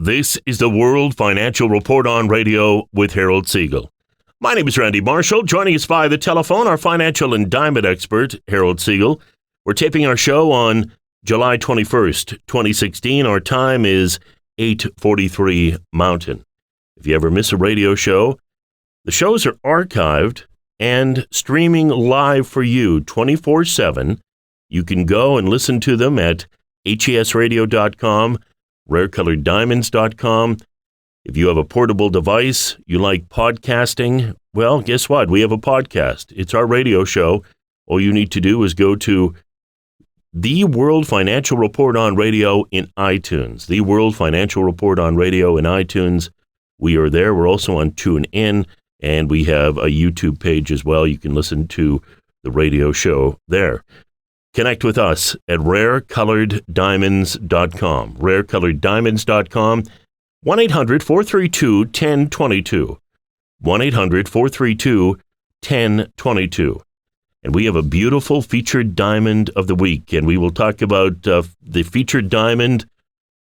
This is the World Financial Report on Radio with Harold Siegel. My name is Randy Marshall. Joining us via the telephone, our financial endowment expert, Harold Siegel. We're taping our show on July 21st, 2016. Our time is 8:43 Mountain. If you ever miss a radio show, the shows are archived and streaming live for you 24/7. You can go and listen to them at HESradio.com, rarecoloreddiamonds.com. If you have a portable device, you like podcasting, well, guess what? We have a podcast. It's our radio show. All you need to do is go to The World Financial Report on Radio in iTunes. The World Financial Report on Radio in iTunes. We are there. We're also on TuneIn, and we have a YouTube page as well. You can listen to the radio show there. Connect with us at rarecoloreddiamonds.com. rarecoloreddiamonds.com. 1-800-432-1022. 1-800-432-1022. And we have a beautiful featured diamond of the week, and we will talk about the featured diamond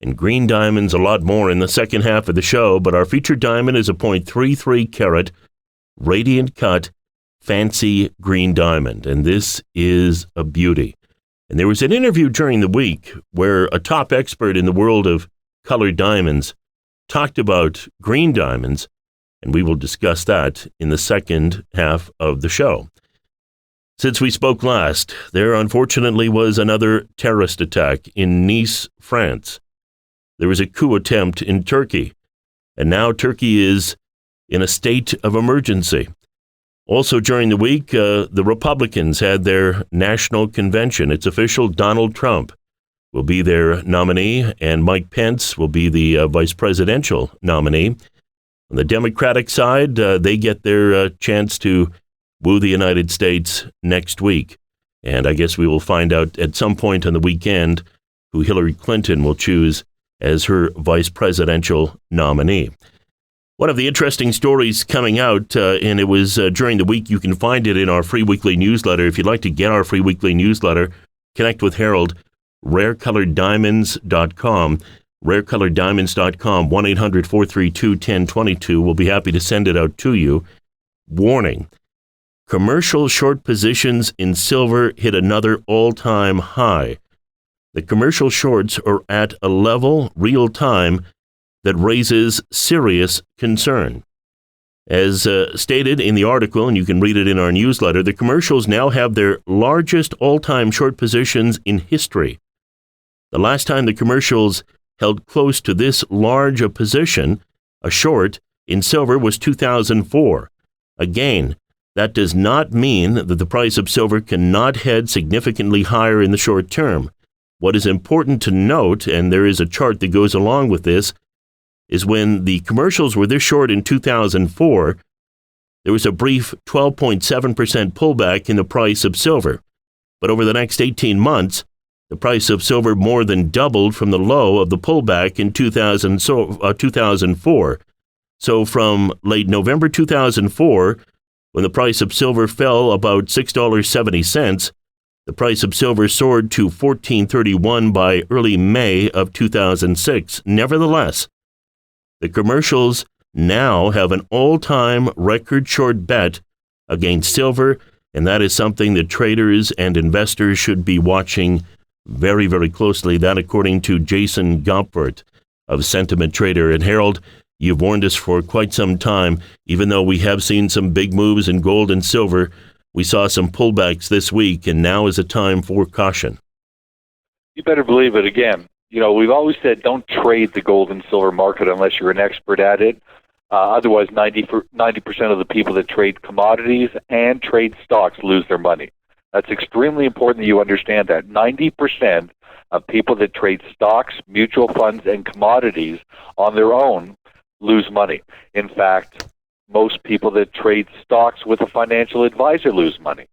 and green diamonds a lot more in the second half of the show, but our featured diamond is a .33 carat radiant cut fancy green diamond, and this is a beauty. And there was an interview during the week where a top expert in the world of colored diamonds talked about green diamonds, and we will discuss that in the second half of the show. Since we spoke last, there unfortunately was another terrorist attack in Nice, France. There was a coup attempt in Turkey, and now Turkey is in a state of emergency. Also during the week, the Republicans had their national convention. It's official. Donald Trump will be their nominee, and Mike Pence will be the vice presidential nominee. On the Democratic side, they get their chance to woo the United States next week. And I guess we will find out at some point on the weekend who Hillary Clinton will choose as her vice presidential nominee. One of the interesting stories coming out, and it was during the week, you can find it in our free weekly newsletter. If you'd like to get our free weekly newsletter, connect with Harold, rarecoloreddiamonds.com, rarecoloreddiamonds.com, 1-800-432-1022. We'll be happy to send it out to you. Warning. Commercial short positions in silver hit another all-time high. The commercial shorts are at a level, real time, that raises serious concern. As stated in the article, and you can read it in our newsletter, the commercials now have their largest all-time short positions in history. The last time the commercials held close to this large a position, a short, in silver was 2004. Again, that does not mean that the price of silver cannot head significantly higher in the short term. What is important to note, and there is a chart that goes along with this, is when the commercials were this short in 2004, there was a brief 12.7% pullback in the price of silver. But over the next 18 months, the price of silver more than doubled from the low of the pullback in 2004. So from late November 2004, when the price of silver fell about $6.70, the price of silver soared to $14.31 by early May of 2006. Nevertheless, the commercials now have an all-time record short bet against silver, and that is something that traders and investors should be watching very, very closely. That according to Jason Gopfert of Sentiment Trader. And Harold, you've warned us for quite some time. Even though we have seen some big moves in gold and silver, we saw some pullbacks this week, and now is a time for caution. You better believe it again. You know, we've always said don't trade the gold and silver market unless you're an expert at it. Otherwise, 90% of the people that trade commodities and trade stocks lose their money. That's extremely important that you understand that. 90% of people that trade stocks, mutual funds, and commodities on their own lose money. In fact, most people that trade stocks with a financial advisor lose money.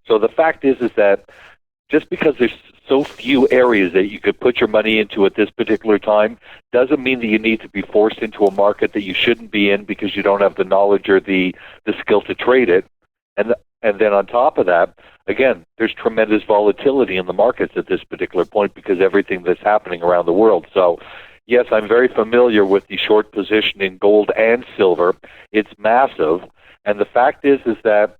So the fact is that just because there's so few areas that you could put your money into at this particular time doesn't mean that you need to be forced into a market that you shouldn't be in because you don't have the knowledge or the skill to trade it. And then on top of that, again, there's tremendous volatility in the markets at this particular point because everything that's happening around the world. So, yes, I'm very familiar with the short position in gold and silver. It's massive. And the fact is that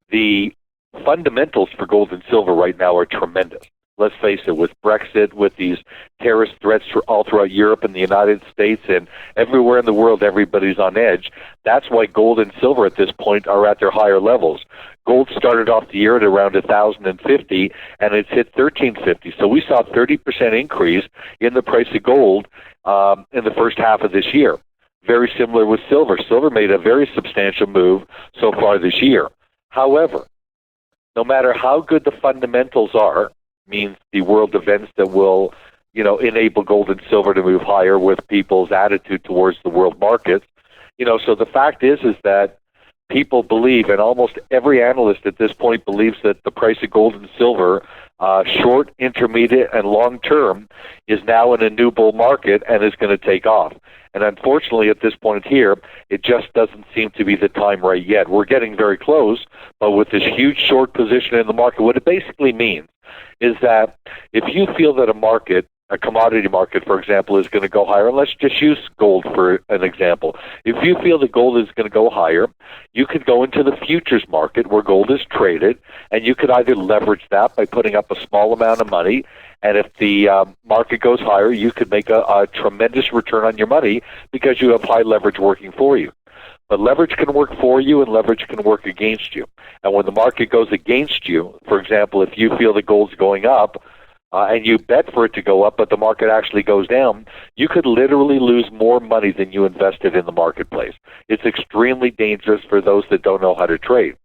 the fundamentals for gold and silver right now are tremendous. Let's face it, with Brexit, with these terrorist threats all throughout Europe and the United States and everywhere in the world, everybody's on edge. That's why gold and silver at this point are at their higher levels. Gold started off the year at around 1,050, and it's hit 1,350. So we saw a 30% increase in the price of gold in the first half of this year. Very similar with silver. Silver made a very substantial move so far this year. However, no matter how good the fundamentals are, means the world events that will, enable gold and silver to move higher with people's attitude towards the world markets. So the fact is that people believe, and almost every analyst at this point believes, that the price of gold and silver, short, intermediate, and long term, is now in a new bull market and is going to take off. And unfortunately, at this point here, it just doesn't seem to be the time right yet. We're getting very close, but with this huge short position in the market, what it basically means is that if you feel that a commodity market, for example, is going to go higher, and let's just use gold for an example. If you feel that gold is going to go higher, you could go into the futures market where gold is traded, and you could either leverage that by putting up a small amount of money, and if the market goes higher, you could make a tremendous return on your money because you have high leverage working for you. But leverage can work for you and leverage can work against you. And when the market goes against you, for example, if you feel the gold's going up and you bet for it to go up, but the market actually goes down, you could literally lose more money than you invested in the marketplace. It's extremely dangerous for those that don't know how to trade.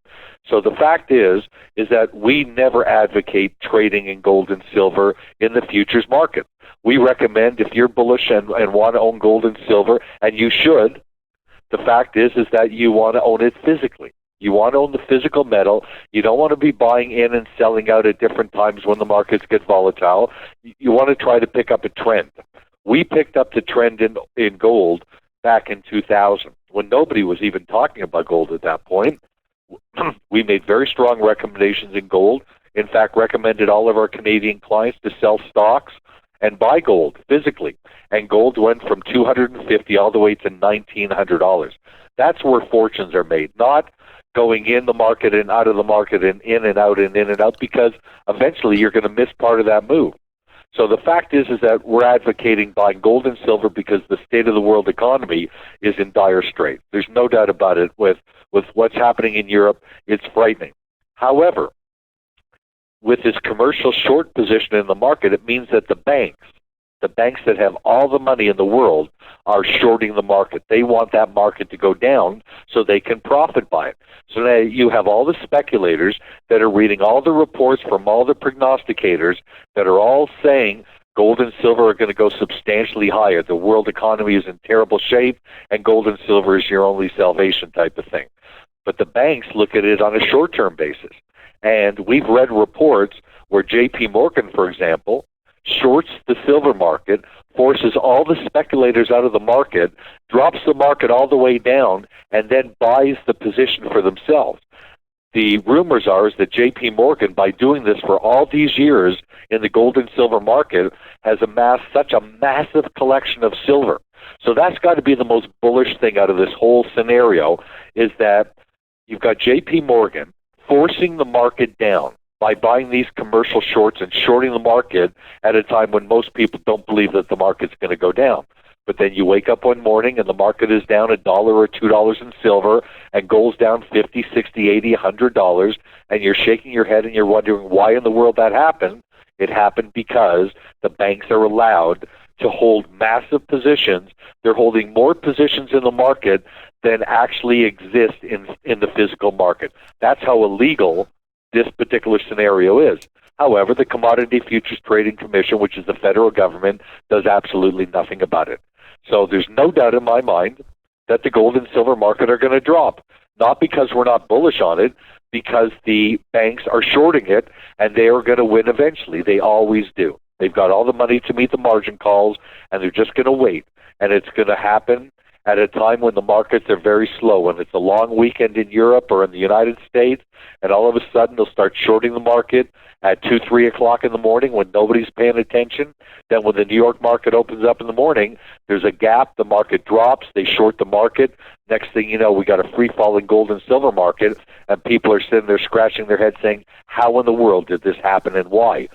So the fact is that we never advocate trading in gold and silver in the futures market. We recommend, if you're bullish and want to own gold and silver, and you should, the fact is that you want to own it physically. You want to own the physical metal. You don't want to be buying in and selling out at different times when the markets get volatile. You want to try to pick up a trend. We picked up the trend in gold back in 2000 when nobody was even talking about gold at that point. We made very strong recommendations in gold. In fact, recommended all of our Canadian clients to sell stocks and buy gold physically. And gold went from $250 all the way to $1,900. That's where fortunes are made, not going in the market and out of the market and in and out and in and out, because eventually you're going to miss part of that move. So the fact is that we're advocating buying gold and silver because the state of the world economy is in dire straits. There's no doubt about it. With what's happening in Europe, it's frightening. However, with this commercial short position in the market, it means that the banks that have all the money in the world are shorting the market. They want that market to go down so they can profit by it. So now you have all the speculators that are reading all the reports from all the prognosticators that are all saying gold and silver are going to go substantially higher. The world economy is in terrible shape, and gold and silver is your only salvation type of thing. But the banks look at it on a short-term basis. And we've read reports where J.P. Morgan, for example, shorts the silver market, forces all the speculators out of the market, drops the market all the way down, and then buys the position for themselves. The rumors are that J.P. Morgan, by doing this for all these years in the gold and silver market, has amassed such a massive collection of silver. So that's got to be the most bullish thing out of this whole scenario, is that you've got J.P. Morgan forcing the market down by buying these commercial shorts and shorting the market at a time when most people don't believe that the market's going to go down. But then you wake up one morning and the market is down $1 or $2 in silver, and gold's down $50, $60, $80, $100, and you're shaking your head and you're wondering why in the world that happened. It happened because the banks are allowed to hold massive positions. They're holding more positions in the market than actually exist in the physical market. That's how illegal this particular scenario is. However, the Commodity Futures Trading Commission, which is the federal government, does absolutely nothing about it. So there's no doubt in my mind that the gold and silver market are going to drop, not because we're not bullish on it, because the banks are shorting it, and they are going to win eventually. They always do. They've got all the money to meet the margin calls, and they're just going to wait. And it's going to happen at a time when the markets are very slow, when it's a long weekend in Europe or in the United States, and all of a sudden they'll start shorting the market at 2, 3 o'clock in the morning when nobody's paying attention. Then when the New York market opens up in the morning, there's a gap, the market drops, they short the market. Next thing you know, we got a free-falling gold and silver market, and people are sitting there scratching their heads saying, how in the world did this happen and why?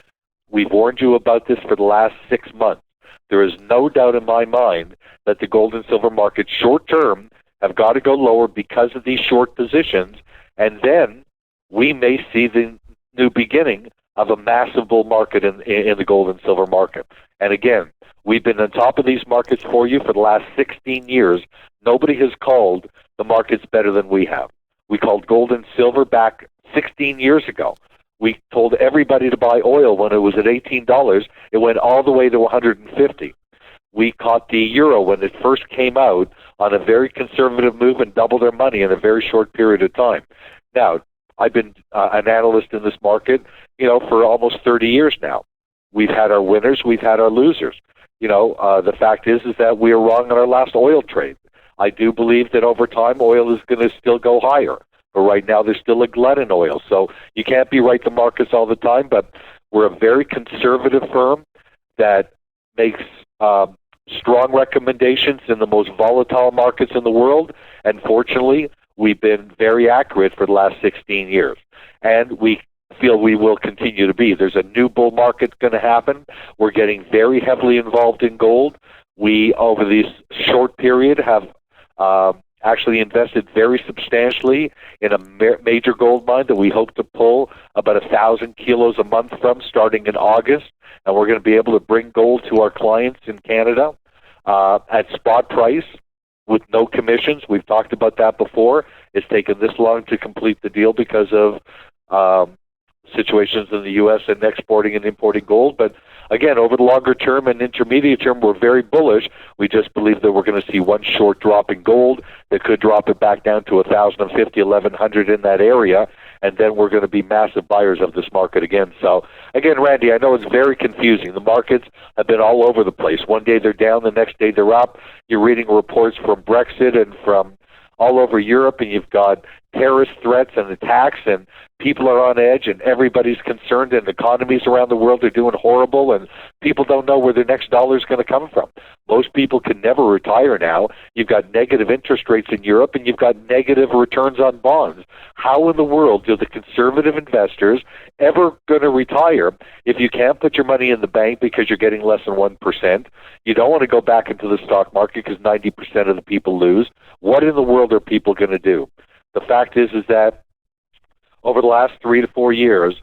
We've warned you about this for the last 6 months. There is no doubt in my mind that the gold and silver markets short-term have got to go lower because of these short positions, and then we may see the new beginning of a massive bull market in the gold and silver market. And again, we've been on top of these markets for you for the last 16 years. Nobody has called the markets better than we have. We called gold and silver back 16 years ago. We told everybody to buy oil when it was at $18. It went all the way to $150. We caught the euro when it first came out on a very conservative move and doubled their money in a very short period of time. Now, I've been an analyst in this market, for almost 30 years now. We've had our winners, we've had our losers. The fact is that we were wrong on our last oil trade. I do believe that over time oil is going to still go higher. But right now there's still a glut in oil. So you can't be right the markets all the time, but we're a very conservative firm that makes strong recommendations in the most volatile markets in the world. And fortunately, we've been very accurate for the last 16 years. And we feel we will continue to be. There's a new bull market going to happen. We're getting very heavily involved in gold. We, over this short period, have actually invested very substantially in a major gold mine that we hope to pull about 1,000 kilos a month from starting in August. And we're going to be able to bring gold to our clients in Canada at spot price with no commissions. We've talked about that before. It's taken this long to complete the deal because of situations in the U.S. and exporting and importing gold. But again, over the longer term and intermediate term, we're very bullish. We just believe that we're going to see one short drop in gold that could drop it back down to 1,050, 1,100 in that area, and then we're going to be massive buyers of this market again. So again, Randy, I know it's very confusing. The markets have been all over the place. One day they're down, the next day they're up. You're reading reports from Brexit and from all over Europe, and you've got terrorist threats and attacks, and people are on edge, and everybody's concerned, and economies around the world are doing horrible, and people don't know where their next dollar is going to come from. Most people can never retire now. You've got negative interest rates in Europe, and you've got negative returns on bonds. How in the world do the conservative investors ever going to retire if you can't put your money in the bank because you're getting less than 1%? You don't want to go back into the stock market because 90% of the people lose. What in the world are people going to do? The fact is that over the last 3 to 4 years,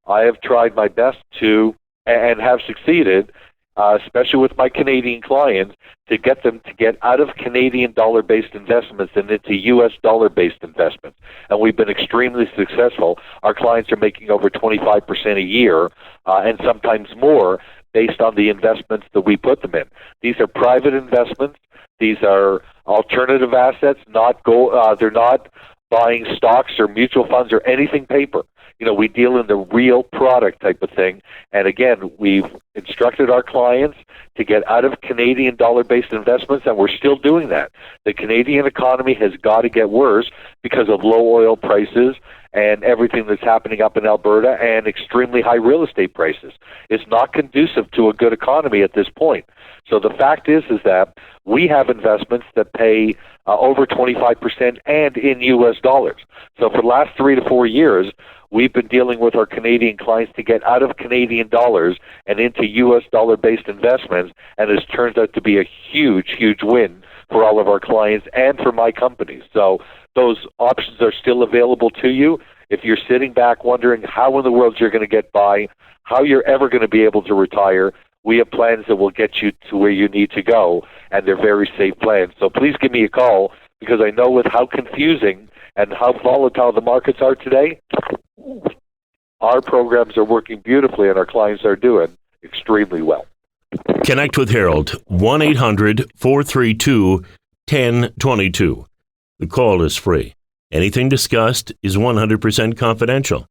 I have tried my best to, and have succeeded, especially with my Canadian clients, to get them to get out of Canadian dollar-based investments and into U.S. dollar-based investments. And we've been extremely successful. Our clients are making over 25% a year, and sometimes more, based on the investments that we put them in. These are private investments. These are alternative assets. They're not buying stocks or mutual funds or anything paper. We deal in the real product type of thing. And again, we've instructed our clients to get out of Canadian dollar-based investments, and we're still doing that. The Canadian economy has got to get worse because of low oil prices and everything that's happening up in Alberta and extremely high real estate prices. It's not conducive to a good economy at this point. So the fact is that we have investments that pay over 25% and in U.S. dollars. So for the last 3 to 4 years, we've been dealing with our Canadian clients to get out of Canadian dollars and into U.S. dollar-based investments, and it's turned out to be a huge, huge win for all of our clients and for my company. So those options are still available to you. If you're sitting back wondering how in the world you're going to get by, how you're ever going to be able to retire, we have plans that will get you to where you need to go, and they're very safe plans. So please give me a call, because I know with how confusing and how volatile the markets are today, our programs are working beautifully and our clients are doing extremely well. Connect with Harold, 1-800-432-1022. The call is free. Anything discussed is 100% confidential.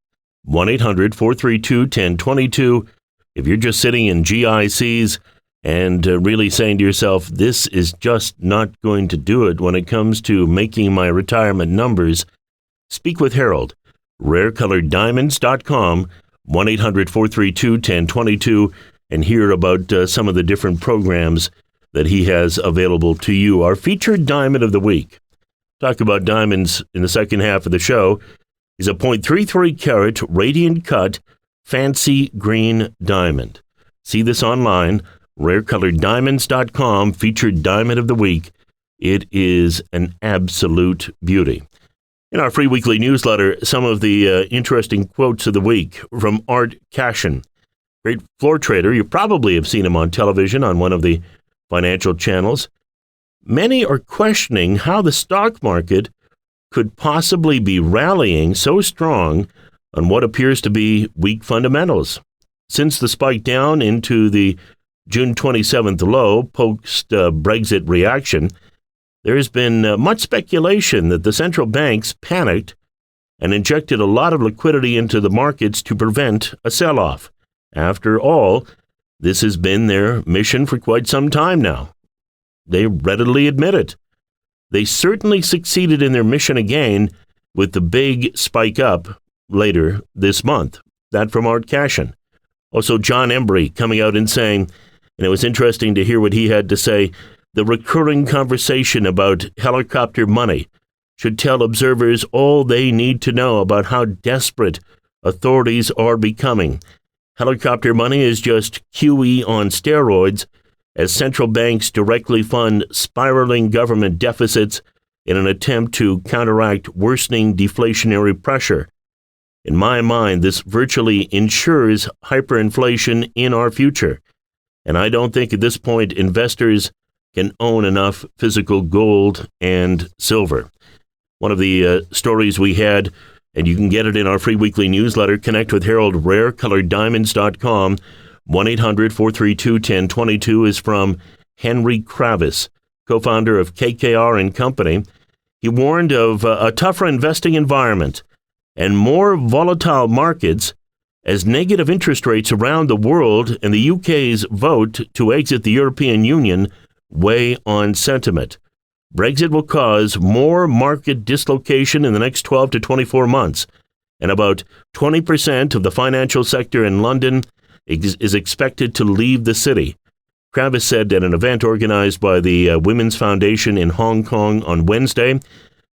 1-800-432-1022. If you're just sitting in GICs and really saying to yourself, this is just not going to do it when it comes to making my retirement numbers, speak with Harold. RareColoredDiamonds.com, 1-800-432-1022, and hear about some of the different programs that he has available to you. Our featured diamond of the week. Talk about diamonds in the second half of the show. Is a .33 carat radiant cut fancy green diamond. See this online, RareColoredDiamonds.com, featured diamond of the week. It is an absolute beauty. In our free weekly newsletter, some of the interesting quotes of the week from Art Cashin, great floor trader. You probably have seen him on television on one of the financial channels. Many are questioning how the stock market could possibly be rallying so strong on what appears to be weak fundamentals. Since the spike down into the June 27th low post-Brexit reaction, there has been much speculation that the central banks panicked and injected a lot of liquidity into the markets to prevent a sell-off. After all, this has been their mission for quite some time now. They readily admit it. They certainly succeeded in their mission again with the big spike up later this month. That from Art Cashin. Also, John Embry coming out and saying, and it was interesting to hear what he had to say, the recurring conversation about helicopter money should tell observers all they need to know about how desperate authorities are becoming. Helicopter money is just QE on steroids as central banks directly fund spiraling government deficits in an attempt to counteract worsening deflationary pressure. In my mind, this virtually ensures hyperinflation in our future. And I don't think at this point investors can own enough physical gold and silver. One of the stories we had, and you can get it in our free weekly newsletter, Connect with Harold, RareColoredDiamonds.com, 1-800-432-1022, is from Henry Kravis, co-founder of KKR and Company. He warned of a tougher investing environment and more volatile markets as negative interest rates around the world and the UK's vote to exit the European Union weigh on sentiment. Brexit will cause more market dislocation in the next 12 to 24 months, and about 20% of the financial sector in London is expected to leave the city. Kravis said at an event organized by the Women's Foundation in Hong Kong on Wednesday,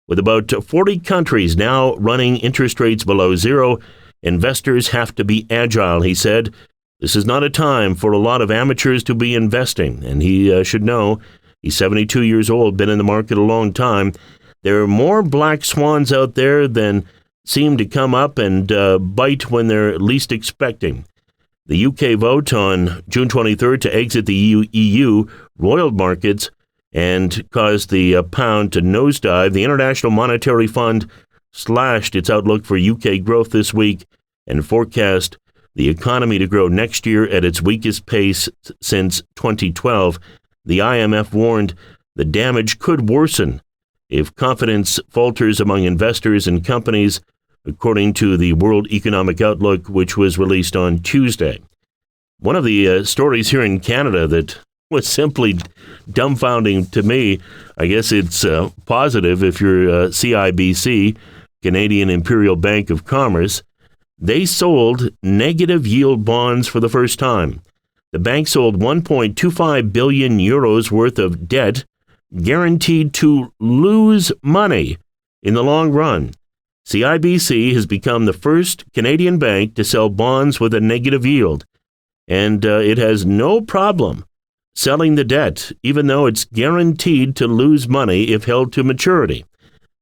with about 40 countries now running interest rates below zero, investors have to be agile, he said. This is not a time for a lot of amateurs to be investing, and he should know. He's 72 years old, been in the market a long time. There are more black swans out there than seem to come up and bite when they're least expecting. The UK vote on June 23rd to exit the EU roiled markets and caused the pound to nosedive. The International Monetary Fund slashed its outlook for UK growth this week and forecast the economy to grow next year at its weakest pace since 2012. The IMF warned the damage could worsen if confidence falters among investors and companies, according to the World Economic Outlook, which was released on Tuesday. One of the stories here in Canada that was simply dumbfounding to me, I guess it's positive if you're CIBC, Canadian Imperial Bank of Commerce, they sold negative yield bonds for the first time. The bank sold 1.25 billion euros worth of debt guaranteed to lose money in the long run. CIBC has become the first Canadian bank to sell bonds with a negative yield, and it has no problem selling the debt, even though it's guaranteed to lose money if held to maturity.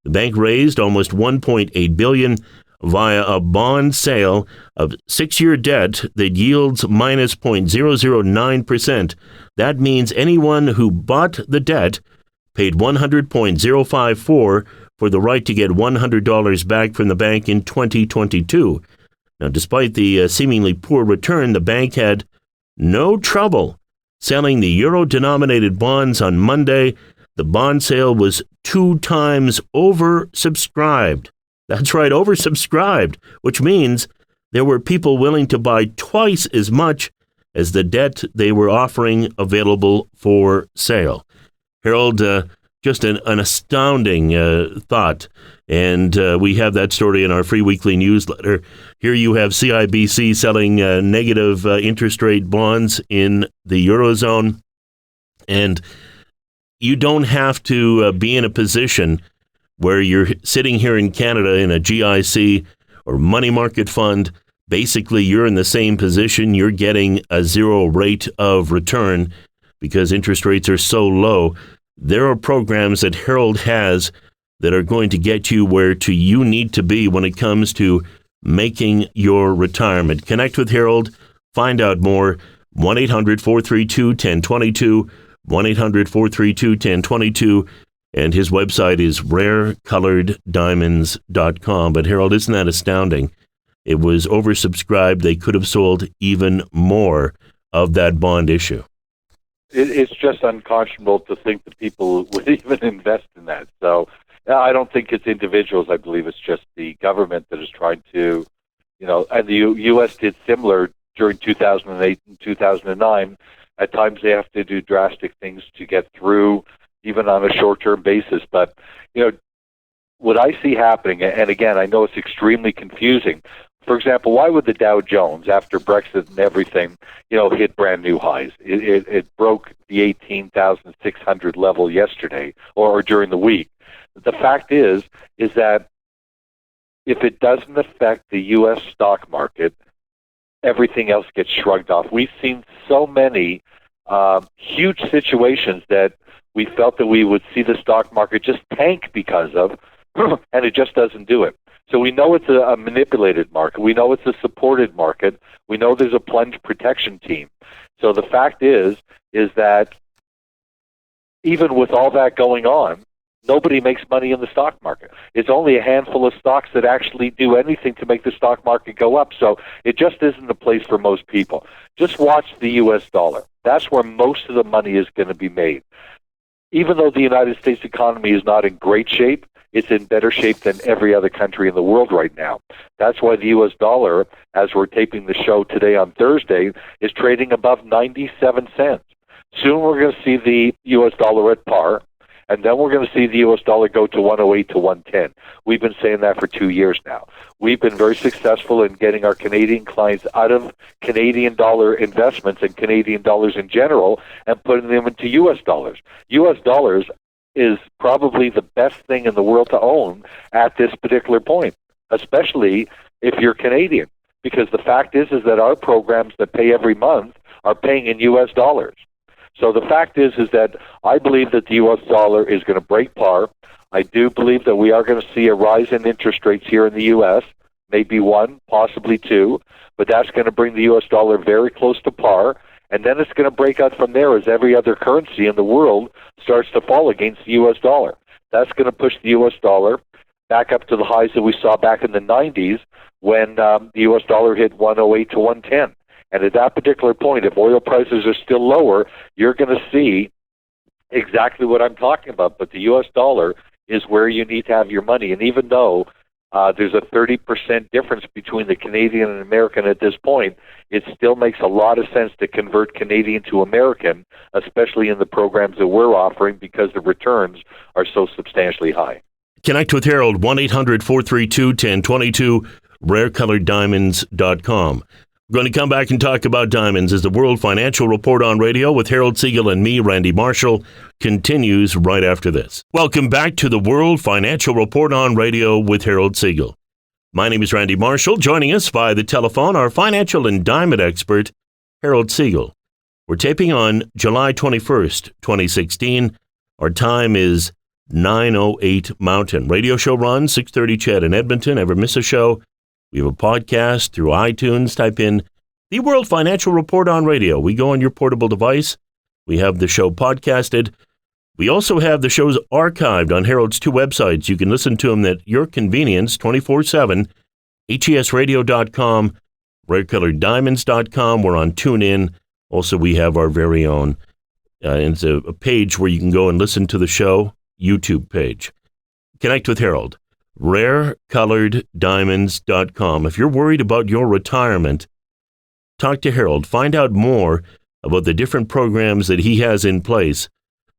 The bank raised almost $1.8 billion via a bond sale of 6-year debt that yields minus 0.009%. That means anyone who bought the debt paid $100.054 for the right to get $100 back from the bank in 2022. Now, despite the seemingly poor return, the bank had no trouble selling the euro-denominated bonds on Monday. The bond sale was 2 times oversubscribed. That's right, oversubscribed, which means there were people willing to buy twice as much as the debt they were offering available for sale. Harold, just an astounding thought. And we have that story in our free weekly newsletter. Here you have CIBC selling negative interest rate bonds in the Eurozone. And you don't have to be in a position where you're sitting here in Canada in a GIC or money market fund. Basically, you're in the same position. You're getting a zero rate of return because interest rates are so low. There are programs that Harold has that are going to get you where you need to be when it comes to making your retirement. Connect with Harold. Find out more. 1-800-432-1022. 1-800-432-1022. And his website is rarecoloreddiamonds.com. But Harold, isn't that astounding? It was oversubscribed. They could have sold even more of that bond issue. It's just unconscionable to think that people would even invest in that. So I don't think it's individuals. I believe it's just the government that is trying to, and the U.S. did similar during 2008 and 2009. At times they have to do drastic things to get through, even on a short-term basis. But, what I see happening, and again, I know it's extremely confusing. For example, why would the Dow Jones, after Brexit and everything, hit brand new highs? It broke the 18,600 level yesterday or during the week. The fact is that if it doesn't affect the U.S. stock market, everything else gets shrugged off. We've seen so many huge situations that we felt that we would see the stock market just tank because of, and it just doesn't do it. So we know it's a manipulated market. We know it's a supported market. We know there's a plunge protection team. So the fact is that even with all that going on, nobody makes money in the stock market. It's only a handful of stocks that actually do anything to make the stock market go up. So it just isn't a place for most people. Just watch the U.S. dollar. That's where most of the money is going to be made. Even though the United States economy is not in great shape, it's in better shape than every other country in the world right now. That's why the U.S. dollar, as we're taping the show today on Thursday, is trading above 97 cents. Soon we're going to see the U.S. dollar at par, and then we're going to see the U.S. dollar go to 108 to 110. We've been saying that for 2 years now. We've been very successful in getting our Canadian clients out of Canadian dollar investments and Canadian dollars in general and putting them into U.S. dollars. U.S. dollars is probably the best thing in the world to own at this particular point, especially if you're Canadian, because the fact is that our programs that pay every month are paying in U.S. dollars. So the fact is that I believe that the U.S. dollar is going to break par. I do believe that we are going to see a rise in interest rates here in the U.S., maybe 1, possibly 2, but that's going to bring the U.S. dollar very close to par, and then it's going to break out from there as every other currency in the world starts to fall against the U.S. dollar. That's going to push the U.S. dollar back up to the highs that we saw back in the 90s when the U.S. dollar hit 108 to 110. And at that particular point, if oil prices are still lower, you're going to see exactly what I'm talking about. But the U.S. dollar is where you need to have your money. And even though there's a 30% difference between the Canadian and American at this point, it still makes a lot of sense to convert Canadian to American, especially in the programs that we're offering, because the returns are so substantially high. Connect with Harold, 1-800-432-1022, rarecoloreddiamonds.com. We're going to come back and talk about diamonds as the World Financial Report on Radio with Harold Siegel and me, Randy Marshall, continues right after this. Welcome back to the World Financial Report on Radio with Harold Siegel. My name is Randy Marshall. Joining us by the telephone, our financial and diamond expert, Harold Siegel. We're taping on July 21st, 2016. Our time is 9:08 Mountain. Radio show runs 6:30 CHED in Edmonton. Ever miss a show? We have a podcast through iTunes. Type in the World Financial Report on Radio. We go on your portable device. We have the show podcasted. We also have the shows archived on Harold's 2 websites. You can listen to them at your convenience 24/7, HESradio.com, rarecoloreddiamonds.com. We're on TuneIn. Also, we have our very own, it's a page where you can go and listen to the show, YouTube page. Connect with Harold. rarecoloreddiamonds.com. If you're worried about your retirement, talk to Harold. Find out more about the different programs that he has in place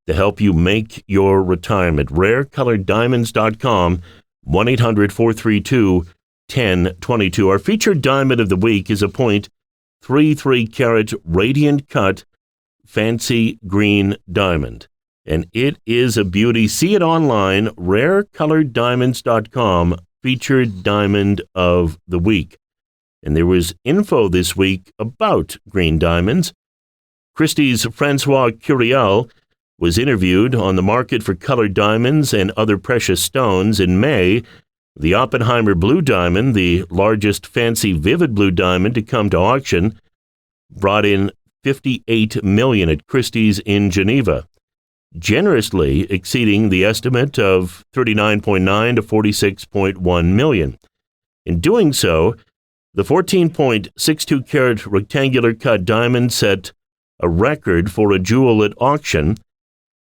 to help you make your retirement. RareColoredDiamonds.com, 1-800-432-1022. Our featured diamond of the week is a .33 carat radiant cut fancy green diamond. And it is a beauty. See it online, RareColoredDiamonds.com, featured diamond of the week. And there was info this week about green diamonds. Christie's Francois Curiel was interviewed on the market for colored diamonds and other precious stones in May. The Oppenheimer Blue Diamond, the largest fancy vivid blue diamond to come to auction, brought in $58 million at Christie's in Geneva, generously exceeding the estimate of $39.9 to $46.1 million. In doing so, the 14.62 carat rectangular cut diamond set a record for a jewel at auction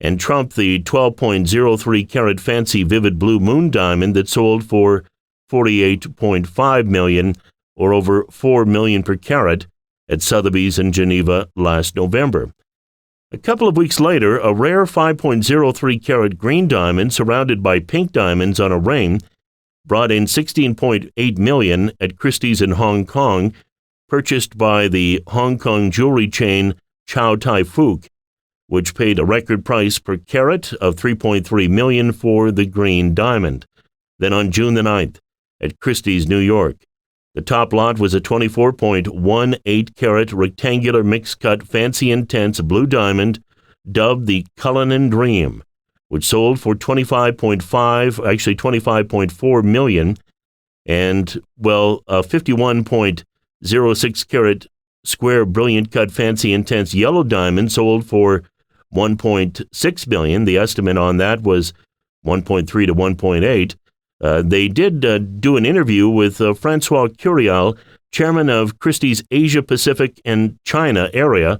and trumped the 12.03 carat fancy vivid blue moon diamond that sold for $48.5 million, or over $4 million per carat, at Sotheby's in Geneva last November. A couple of weeks later, a rare 5.03 carat green diamond surrounded by pink diamonds on a ring brought in $16.8 million at Christie's in Hong Kong, purchased by the Hong Kong jewelry chain Chow Tai Fook, which paid a record price per carat of $3.3 million for the green diamond. Then on June the 9th, at Christie's, New York, the top lot was a 24.18 carat rectangular mixed-cut fancy intense blue diamond dubbed the Cullinan Dream, which sold for $25.4 million, and, a 51.06 carat square brilliant cut fancy intense yellow diamond sold for $1.6 million. The estimate on that was 1.3 to 1.8. They did do an interview with Francois Curiel, chairman of Christie's Asia Pacific and China area,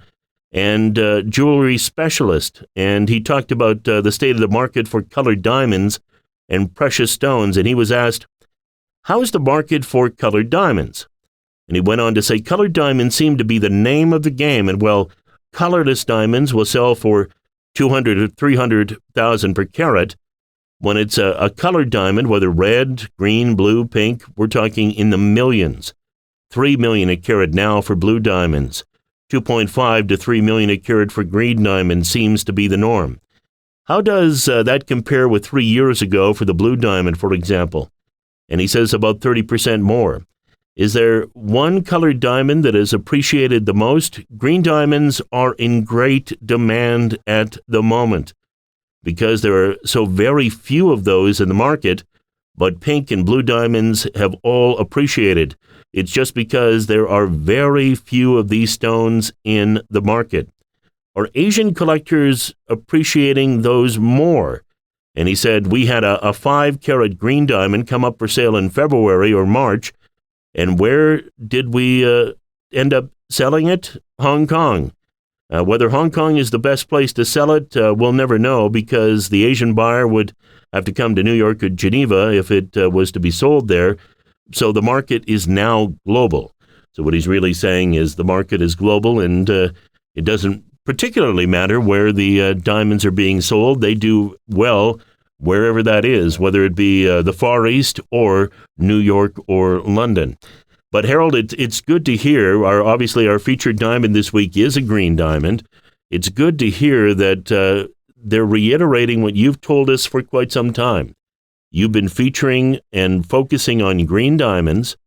and jewelry specialist. And he talked about the state of the market for colored diamonds and precious stones. And he was asked, how is the market for colored diamonds? And he went on to say, colored diamonds seem to be the name of the game. And colorless diamonds will sell for $200,000 to $300,000 per carat. When it's a colored diamond, whether red, green, blue, pink, we're talking in the millions. $3 million a carat now for blue diamonds. 2.5 to 3 million a carat for green diamond seems to be the norm. How does that compare with 3 years ago for the blue diamond, for example? And he says about 30% more. Is there one colored diamond that is appreciated the most? Green diamonds are in great demand at the moment because there are so very few of those in the market, but pink and blue diamonds have all appreciated. It's just because there are very few of these stones in the market. Are Asian collectors appreciating those more? And he said, we had a 5-carat green diamond come up for sale in February or March, and where did we end up selling it? Hong Kong. Whether Hong Kong is the best place to sell it, we'll never know, because the Asian buyer would have to come to New York or Geneva if it was to be sold there. So the market is now global. So what he's really saying is the market is global, and it doesn't particularly matter where the diamonds are being sold. They do well wherever that is, whether it be the Far East or New York or London. But Harold, it's good to hear. Obviously, our featured diamond this week is a green diamond. It's good to hear that they're reiterating what you've told us for quite some time. You've been featuring and focusing on green diamonds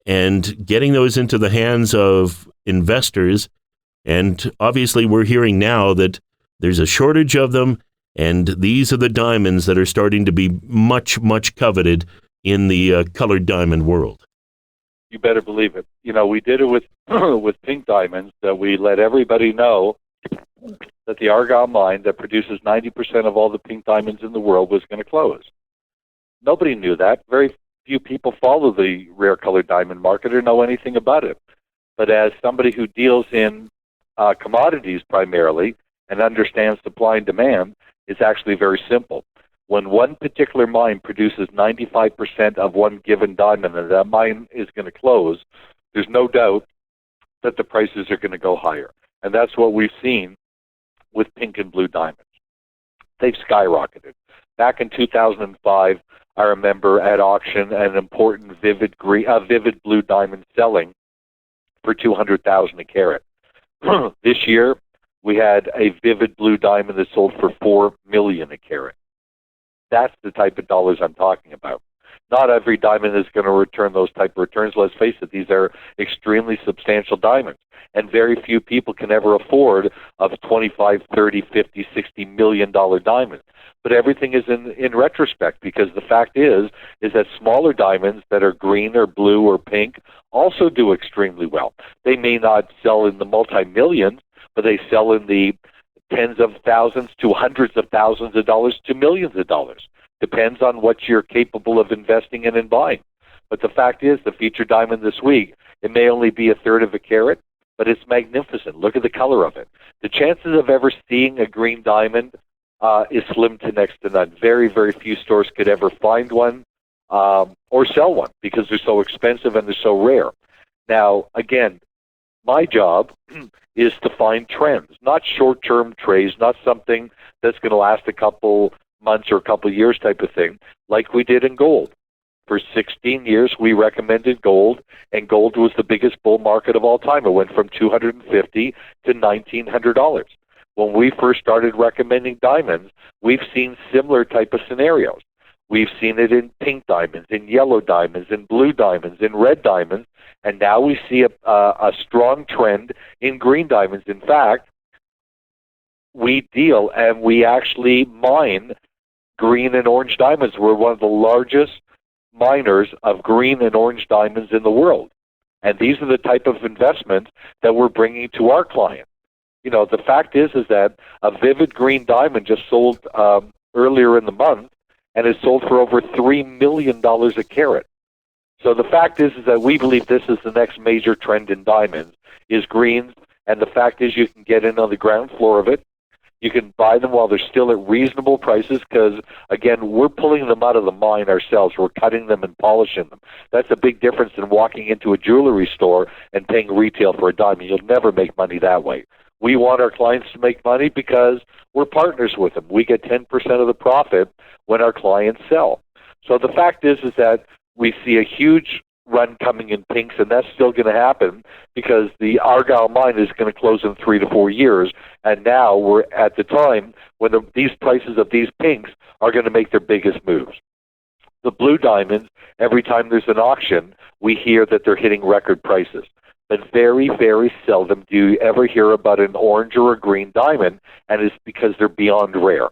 and getting those into the hands of investors. And obviously, we're hearing now that there's a shortage of them, and these are the diamonds that are starting to be much, much coveted in the colored diamond world. You better believe it. You know, we did it with with pink diamonds. That we let everybody know that the Argyle mine that produces 90% of all the pink diamonds in the world was going to close. Nobody knew that. Very few people follow the rare colored diamond market or know anything about it. But as somebody who deals in commodities primarily and understands supply and demand, it's actually very simple. When one particular mine produces 95% of one given diamond and that mine is going to close, there's no doubt that the prices are going to go higher. And that's what we've seen with pink and blue diamonds. They've skyrocketed. Back in 2005, I remember at auction an important vivid blue diamond selling for $200,000 a carat. This year, we had a vivid blue diamond that sold for $4 million a carat. That's the type of dollars I'm talking about. Not every diamond is going to return those type of returns. Let's face it, these are extremely substantial diamonds, and very few people can ever afford of 25, 30, 50, 60 million dollar diamonds. But everything is in retrospect, because the fact is that smaller diamonds that are green or blue or pink also do extremely well. They may not sell in the multi-millions, but they sell in the tens of thousands to hundreds of thousands of dollars to millions of dollars. Depends on what you're capable of investing in and buying. But the fact is, the featured diamond this week, it may only be a third of a carat, but it's magnificent. Look at the color of it. The chances of ever seeing a green diamond is slim to next to none. Very, very few stores could ever find one or sell one, because they're so expensive and they're so rare. Now, again, my job is to find trends, not short-term trades, not something that's going to last a couple months or a couple years type of thing, like we did in gold. For 16 years, we recommended gold, and gold was the biggest bull market of all time. It went from $250 to $1,900. When we first started recommending diamonds, we've seen similar type of scenarios. We've seen it in pink diamonds, in yellow diamonds, in blue diamonds, in red diamonds, and now we see a strong trend in green diamonds. In fact, we deal and we actually mine green and orange diamonds. We're one of the largest miners of green and orange diamonds in the world. And these are the type of investments that we're bringing to our clients. You know, the fact is that a vivid green diamond just sold earlier in the month, and it sold for over $3 million a carat. So the fact is that we believe this is the next major trend in diamonds, is greens. And the fact is, you can get in on the ground floor of it. You can buy them while they're still at reasonable prices, because, again, we're pulling them out of the mine ourselves. We're cutting them and polishing them. That's a big difference than walking into a jewelry store and paying retail for a diamond. You'll never make money that way. We want our clients to make money because we're partners with them. We get 10% of the profit when our clients sell. So the fact is that we see a huge run coming in pinks, and that's still going to happen because the Argyle mine is going to close in 3 to 4 years, and now we're at the time when these prices of these pinks are going to make their biggest moves. The blue diamonds, every time there's an auction, we hear that they're hitting record prices. But very, very seldom do you ever hear about an orange or a green diamond, and it's because they're beyond rare.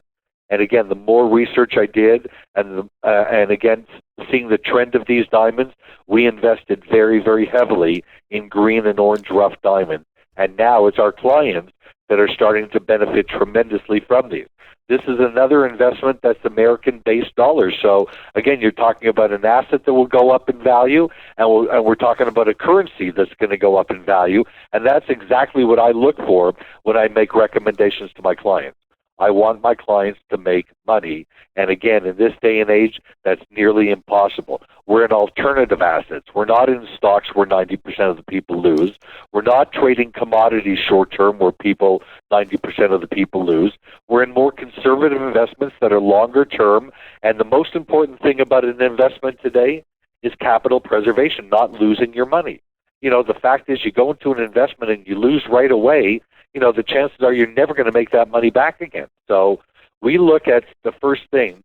And again, the more research I did, and again, seeing the trend of these diamonds, we invested very, very heavily in green and orange rough diamonds. And now it's our clients that are starting to benefit tremendously from these. This is another investment that's American-based dollars. So, again, you're talking about an asset that will go up in value, and we're talking about a currency that's going to go up in value, and that's exactly what I look for when I make recommendations to my clients. I want my clients to make money, and again, in this day and age, that's nearly impossible. We're in alternative assets. We're not in stocks where 90% of the people lose. We're not trading commodities short-term where 90% of the people lose. We're in more conservative investments that are longer-term, and the most important thing about an investment today is capital preservation, not losing your money. You know, the fact is, you go into an investment and you lose right away, you know, the chances are you're never going to make that money back again. So we look at the first thing,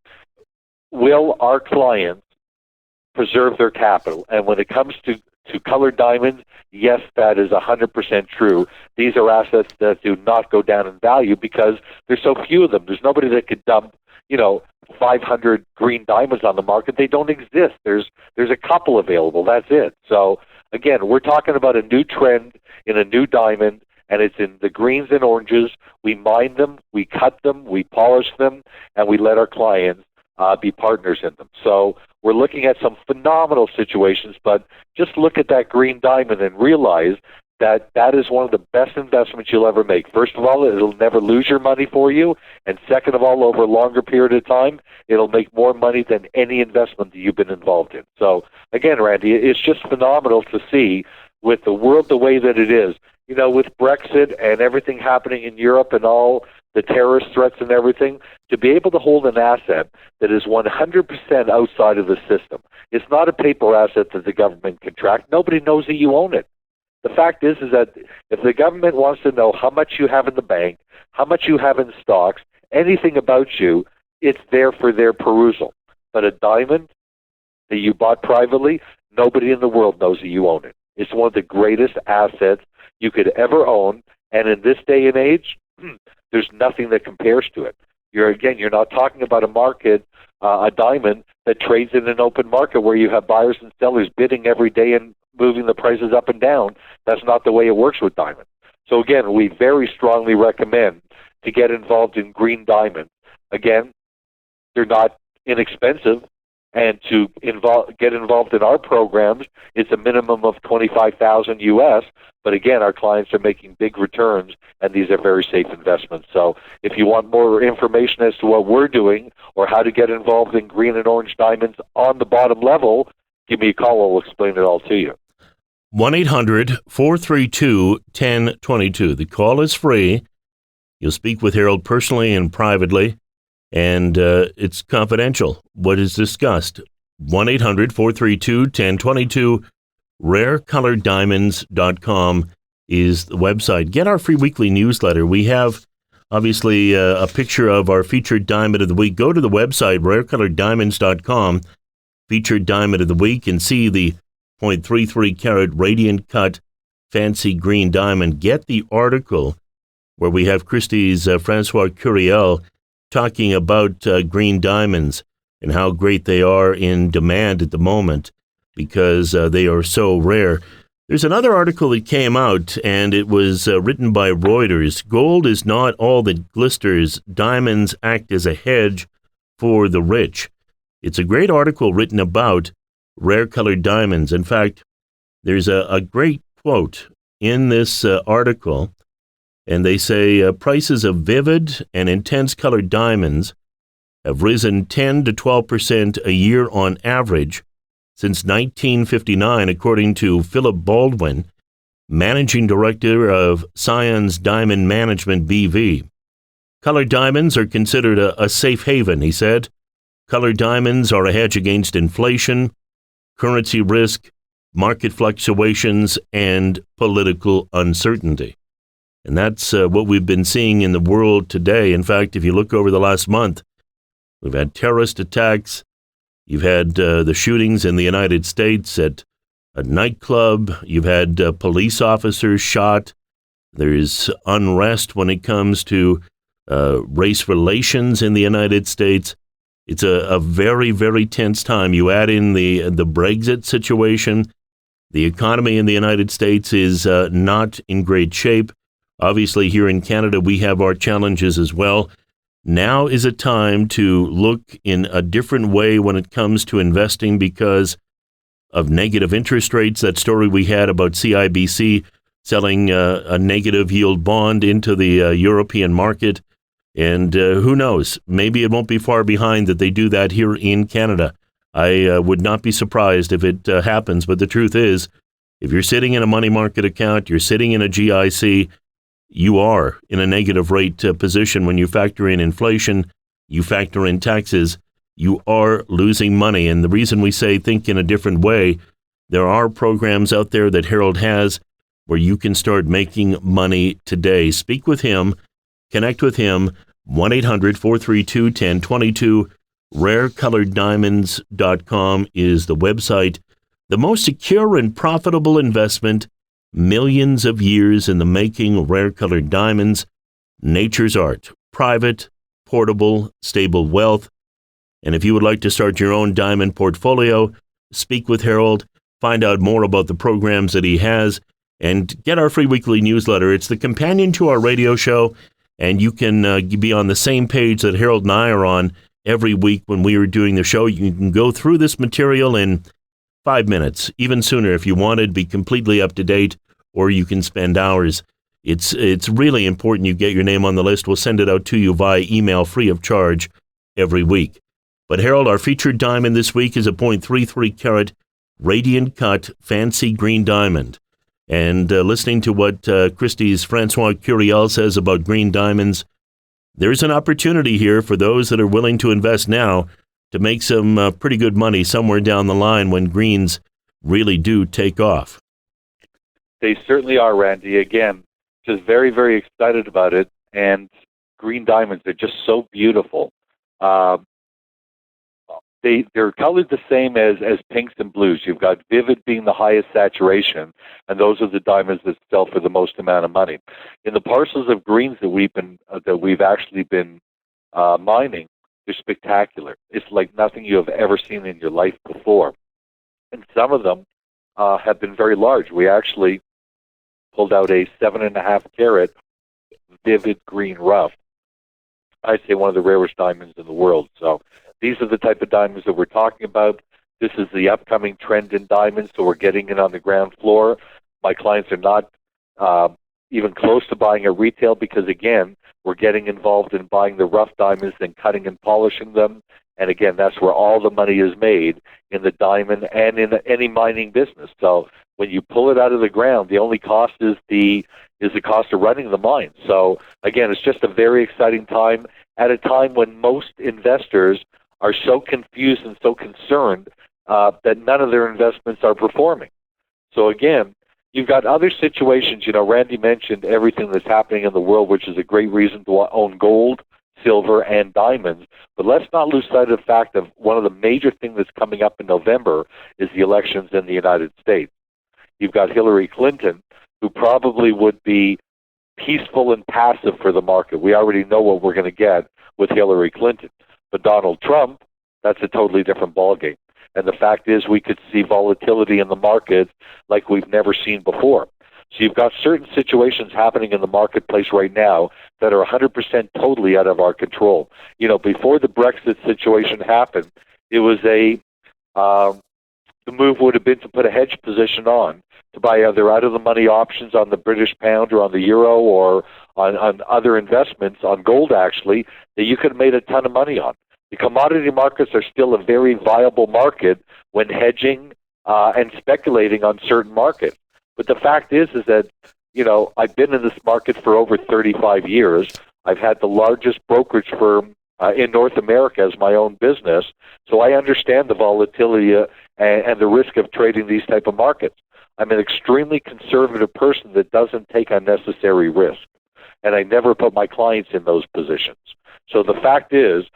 will our clients preserve their capital? And when it comes to colored diamonds, yes, that is 100% true. These are assets that do not go down in value because there's so few of them. There's nobody that could dump, 500 green diamonds on the market. They don't exist. There's a couple available. That's it. So again, we're talking about a new trend in a new diamond, and it's in the greens and oranges. We mine them, we cut them, we polish them, and we let our clients be partners in them. So we're looking at some phenomenal situations, but just look at that green diamond and realize that that is one of the best investments you'll ever make. First of all, it'll never lose your money for you, and second of all, over a longer period of time, it'll make more money than any investment that you've been involved in. So again, Randy, it's just phenomenal to see with the world the way that it is, with Brexit and everything happening in Europe and all the terrorist threats and everything, to be able to hold an asset that is 100% outside of the system. It's not a paper asset that the government can track. Nobody knows that you own it. The fact is that if the government wants to know how much you have in the bank, how much you have in stocks, anything about you, it's there for their perusal. But a diamond that you bought privately, nobody in the world knows that you own it. It's one of the greatest assets you could ever own, and in this day and age, there's nothing that compares to it. You're not talking about a market, a diamond that trades in an open market where you have buyers and sellers bidding every day and moving the prices up and down. That's not the way it works with diamonds. So again, we very strongly recommend to get involved in green diamonds. Again, they're not inexpensive, and to get involved in our programs, it's a minimum of $25,000 US. But again, our clients are making big returns, and these are very safe investments. So if you want more information as to what we're doing or how to get involved in green and orange diamonds on the bottom level, give me a call. I'll explain it all to you. 1-800-432-1022. The call is free. You'll speak with Harold personally and privately, and it's confidential what is discussed. 1-800-432-1022. RareColoredDiamonds.com is the website. Get our free weekly newsletter. We have, obviously, a picture of our featured diamond of the week. Go to the website, RareColoredDiamonds.com, featured diamond of the week, and see the 0.33 carat radiant cut fancy green diamond. Get the article where we have Christie's Francois Curiel talking about green diamonds and how great they are in demand at the moment because they are so rare. There's another article that came out, and it was written by Reuters. Gold is not all that glisters. Diamonds act as a hedge for the rich. It's a great article written about rare colored diamonds. In fact, there's a great quote in this article, and they say prices of vivid and intense colored diamonds have risen 10 to 12% a year on average since 1959, according to Philip Baldwin, managing director of Scion's Diamond Management BV. Colored diamonds are considered a safe haven, he said. Colored diamonds are a hedge against inflation, currency risk, market fluctuations, and political uncertainty. And that's what we've been seeing in the world today. In fact, if you look over the last month, we've had terrorist attacks. You've had the shootings in the United States at a nightclub. You've had police officers shot. There's unrest when it comes to race relations in the United States. It's a very, very tense time. You add in the Brexit situation. The economy in the United States is not in great shape. Obviously, here in Canada, we have our challenges as well. Now is a time to look in a different way when it comes to investing because of negative interest rates. That story we had about CIBC selling a negative yield bond into the European market. And who knows, maybe it won't be far behind that they do that here in Canada. I would not be surprised if it happens. But the truth is, if you're sitting in a money market account, you're sitting in a GIC, you are in a negative rate position. When you factor in inflation, you factor in taxes, you are losing money. And the reason we say think in a different way, there are programs out there that Harold has where you can start making money today. Speak with him, connect with him, 1-800-432-1022. RareColoredDiamonds.com is the website. The most secure and profitable investment, millions of years in the making, rare colored diamonds, nature's art, private, portable, stable wealth. And if you would like to start your own diamond portfolio, speak with Harold, find out more about the programs that he has, and get our free weekly newsletter. It's the companion to our radio show, and you can be on the same page that Harold and I are on every week when we are doing the show. You can go through this material in 5 minutes, even sooner if you wanted, be completely up to date, or you can spend hours. It's really important you get your name on the list. We'll send it out to you via email free of charge every week. But Harold, our featured diamond this week is a 0.33 carat radiant cut fancy green diamond. and listening to what Christie's Francois Curiel says about green diamonds, there's an opportunity here for those that are willing to invest now to make some pretty good money somewhere down the line when greens really do take off. They certainly are, Randy. Again, just very, very excited about it. And green diamonds, they're just so beautiful. They're colored the same as pinks and blues. You've got vivid being the highest saturation, and those are the diamonds that sell for the most amount of money. In the parcels of greens that we've actually been mining, they're spectacular. It's like nothing you have ever seen in your life before, and some of them have been very large. We actually pulled out a 7.5 carat vivid green rough. I'd say one of the rarest diamonds in the world. So these are the type of diamonds that we're talking about. This is the upcoming trend in diamonds, so we're getting in on the ground floor. My clients are not even close to buying at retail because, again, we're getting involved in buying the rough diamonds, then cutting and polishing them. And, again, that's where all the money is made in the diamond and in any mining business. So when you pull it out of the ground, the only cost is the cost of running the mine. So, again, it's just a very exciting time at a time when most investors are so confused and so concerned that none of their investments are performing. So again, you've got other situations. Randy mentioned everything that's happening in the world, which is a great reason to own gold, silver, and diamonds. But let's not lose sight of the fact that one of the major things that's coming up in November is the elections in the United States. You've got Hillary Clinton, who probably would be peaceful and passive for the market. We already know what we're going to get with Hillary Clinton. But Donald Trump, that's a totally different ballgame. And the fact is we could see volatility in the markets like we've never seen before. So you've got certain situations happening in the marketplace right now that are 100% totally out of our control. Before the Brexit situation happened, it was the move would have been to put a hedge position on to buy either out-of-the-money options on the British pound or on the euro or on other investments, on gold actually, that you could have made a ton of money on. The commodity markets are still a very viable market when hedging and speculating on certain markets. But the fact is that, I've been in this market for over 35 years. I've had the largest brokerage firm in North America as my own business, so I understand the volatility and the risk of trading these type of markets. I'm an extremely conservative person that doesn't take unnecessary risk, and I never put my clients in those positions. So the fact is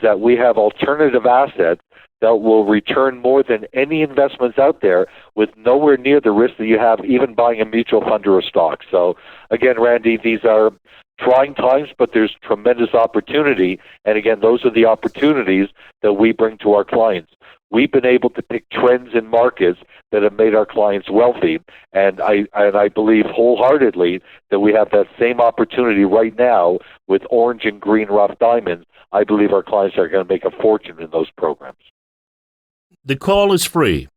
that we have alternative assets that will return more than any investments out there with nowhere near the risk that you have even buying a mutual fund or a stock. So again, Randy, these are trying times, but there's tremendous opportunity. And again, those are the opportunities that we bring to our clients. We've been able to pick trends in markets that have made our clients wealthy, and I believe wholeheartedly that we have that same opportunity right now with orange and green rough diamonds. I believe our clients are going to make a fortune in those programs. The call is free.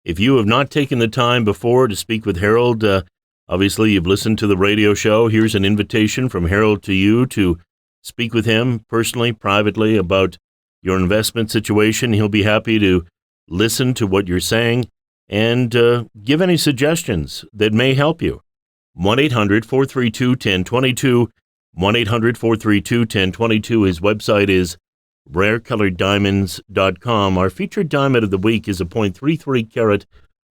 If you have not taken the time before to speak with Harold, obviously you've listened to the radio show. Here's an invitation from Harold to you to speak with him personally, privately about your investment situation. He'll be happy to listen to what you're saying and give any suggestions that may help you. 1-800-432-1022, 1-800-432-1022. His website is rarecoloreddiamonds.com. Our featured diamond of the week is a .33 carat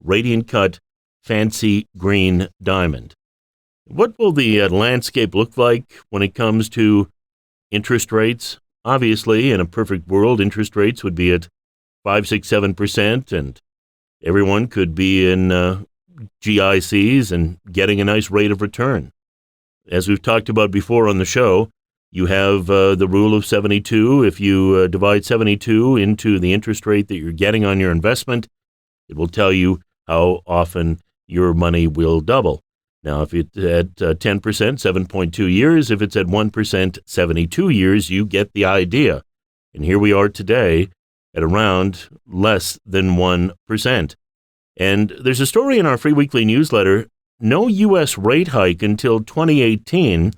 radiant cut fancy green diamond. What will the landscape look like when it comes to interest rates? Obviously, in a perfect world, interest rates would be at 5, 6, 7%, and everyone could be in GICs and getting a nice rate of return. As we've talked about before on the show, you have the rule of 72. If you divide 72 into the interest rate that you're getting on your investment, it will tell you how often your money will double. Now, if it's at 10%, 7.2 years. If it's at 1%, 72 years, you get the idea. And here we are today at around less than 1%. And there's a story in our free weekly newsletter, no U.S. rate hike until 2018,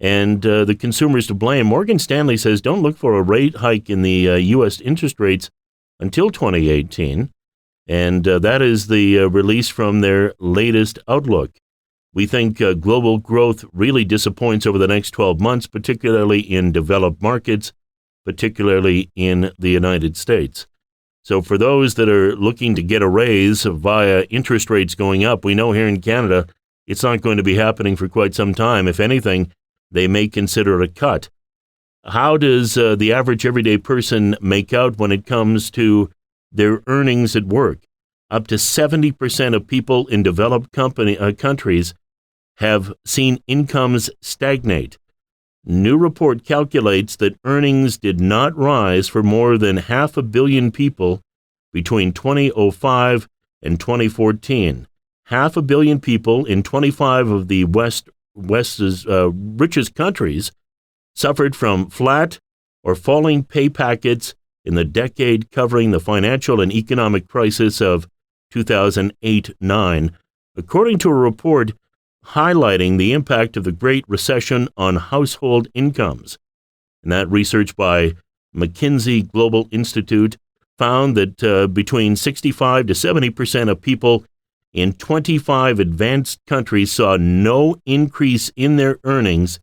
and the consumer's to blame. Morgan Stanley says don't look for a rate hike in the U.S. interest rates until 2018. And that is the release from their latest outlook. We think global growth really disappoints over the next 12 months, particularly in developed markets, particularly in the United States. So for those that are looking to get a raise via interest rates going up, we know here in Canada it's not going to be happening for quite some time. If anything, they may consider a cut. How does the average everyday person make out when it comes to their earnings at work? Up to 70% of people in developed countries have seen incomes stagnate. New report calculates that earnings did not rise for more than 500 million people between 2005 and 2014. 500 million people in 25 of the West's richest countries suffered from flat or falling pay packets in the decade covering the financial and economic crisis of 2008-9, according to a report highlighting the impact of the Great Recession on household incomes. And that research by McKinsey Global Institute found that between 65 to 70% of people in 25 advanced countries saw no increase in their earnings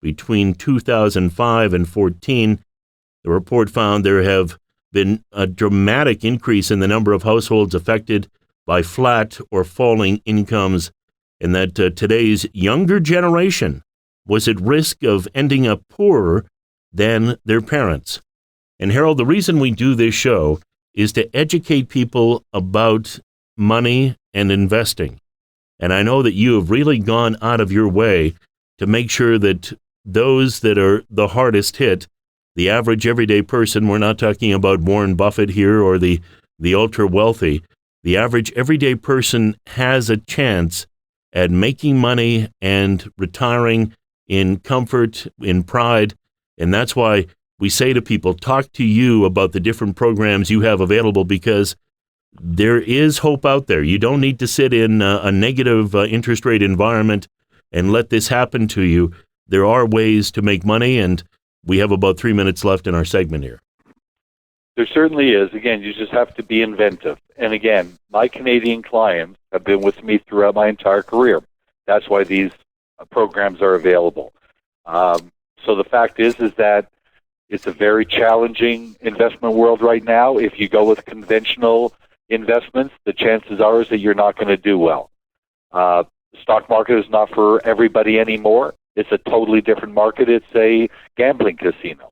between 2005 and 14. The report found there have been a dramatic increase in the number of households affected by flat or falling incomes, and that today's younger generation was at risk of ending up poorer than their parents. And Harold, the reason we do this show is to educate people about money and investing. And I know that you have really gone out of your way to make sure that those that are the hardest hit, the average everyday person, we're not talking about Warren Buffett here or the ultra wealthy, the average everyday person has a chance at making money and retiring in comfort, in pride. And that's why we say to people, talk to you about the different programs you have available, because there is hope out there. You don't need to sit in a negative interest rate environment and let this happen to you. There are ways to make money, and we have about 3 minutes left in our segment here. There certainly is. Again, you just have to be inventive. And again, my Canadian clients have been with me throughout my entire career. That's why these programs are available. So the fact is that it's a very challenging investment world right now. If you go with conventional investments, the chances are is that you're not going to do well. The stock market is not for everybody anymore. It's a totally different market. It's a gambling casino.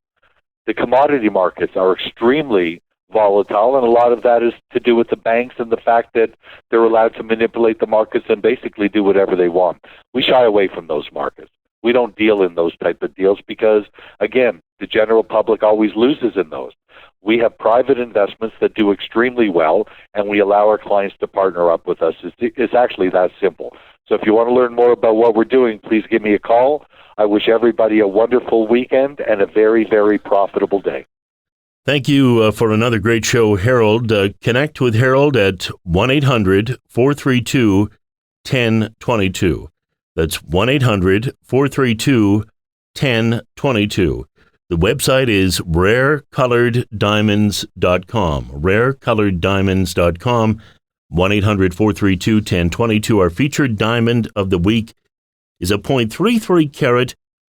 The commodity markets are extremely volatile, and a lot of that is to do with the banks and the fact that they're allowed to manipulate the markets and basically do whatever they want. We shy away from those markets. We don't deal in those type of deals because, again, the general public always loses in those. We have private investments that do extremely well, and we allow our clients to partner up with us. It's actually that simple. So if you want to learn more about what we're doing, please give me a call. I wish everybody a wonderful weekend and a very, very profitable day. Thank you for another great show, Harold. Connect with Harold at 1-800-432-1022. That's 1-800-432-1022. The website is rarecoloreddiamonds.com. rarecoloreddiamonds.com. 1-800-432-1022. Our featured diamond of the week is a .33 carat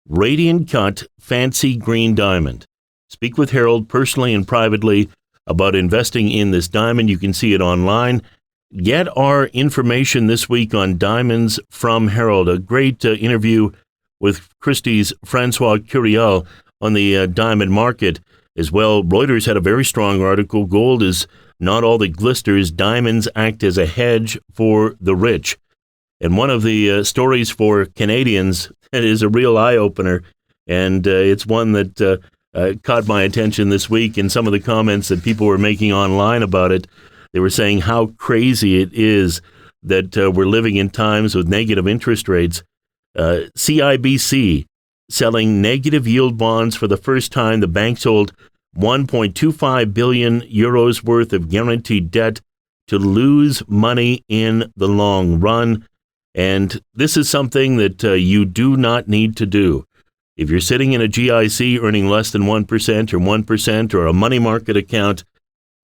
radiant cut fancy green diamond. Speak with Harold personally and privately about investing in this diamond. You can see it online. Get our information this week on diamonds from Harold. A great interview with Christie's Francois Curiel on the diamond market as well. Reuters had a very strong article. Gold is not all that glisters. Diamonds act as a hedge for the rich. And one of the stories for Canadians that is a real eye-opener, and it's one that caught my attention this week in some of the comments that people were making online about it. They were saying how crazy it is that we're living in times with negative interest rates. CIBC selling negative yield bonds for the first time. The bank sold 1.25 billion euros worth of guaranteed debt to lose money in the long run. And this is something that you do not need to do. If you're sitting in a GIC earning less than 1% or 1% or a money market account,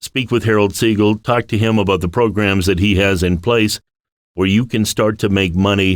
speak with Harold Siegel, talk to him about the programs that he has in place where you can start to make money